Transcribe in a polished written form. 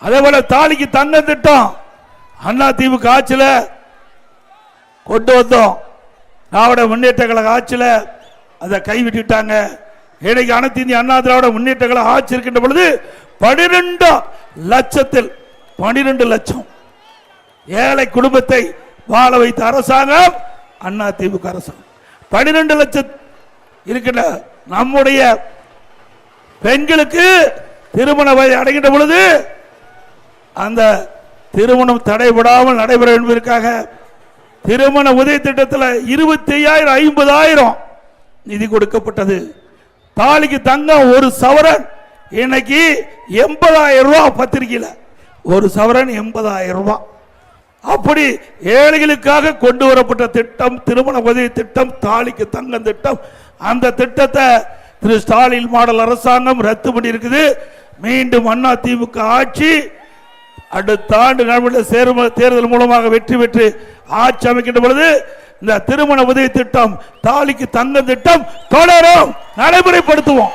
அதே போல தாலிக்கு தங்க திட்டம் அண்ணா திமுக ஆட்சியில் கொண்டு வந்தோம். திராவிட முன்னேற்ற கழக ஆட்சியில் அதை கைவிட்டுட்டாங்க. இன்னைக்கு அனைத்து இந்திய அண்ணா திராவிட முன்னேற்ற கழக ஆட்சி இருக்கின்ற பொழுது 12 லட்சத்தில் 12 லட்சம் ஏழை குடும்பத்தை வாழ வைத்த அரசாங்கம் அண்ணா திமுக அரசாங்கம். 12 லட்சம் இருக்கின்ற நம்முடைய பெண்களுக்கு திருமண வயது அடைகின்ற பொழுது அந்த திருமணம் தடைபடாமல் நடைபெற என்பதற்காக திருமண உதவி திட்டத்தில் 25,000 50,000 நிதி கொடுக்கப்பட்டது. தாலிக்கு தங்கம் ஒரு சவரன் இன்னைக்கு 80,000 ரூபாய். பத்திரிகையில் ஒரு சவரன் 80,000 ரூபாய். அப்படி ஏழைகளுக்காக கொண்டு வரப்பட்ட திட்டம் திருமண உதவி திட்டம், தாலிக்கு தங்கம் திட்டம். அந்த திட்டத்தை திரு ஸ்டாலின் மாடல் அரசாங்கம் ரத்து பண்ணி இருக்குது. மீண்டும் அண்ணா திமுக ஆட்சி அடுத்த ஆண்டு நடைபெற்ற தேர்தல் மூலமாக வெற்றி பெற்று ஆட்சி அமைக்கின்ற பொழுது இந்த திருமண உதவி திட்டம், தாலிக்கு தங்க திட்டம் தொடரும், நடைமுறைப்படுத்துவோம்.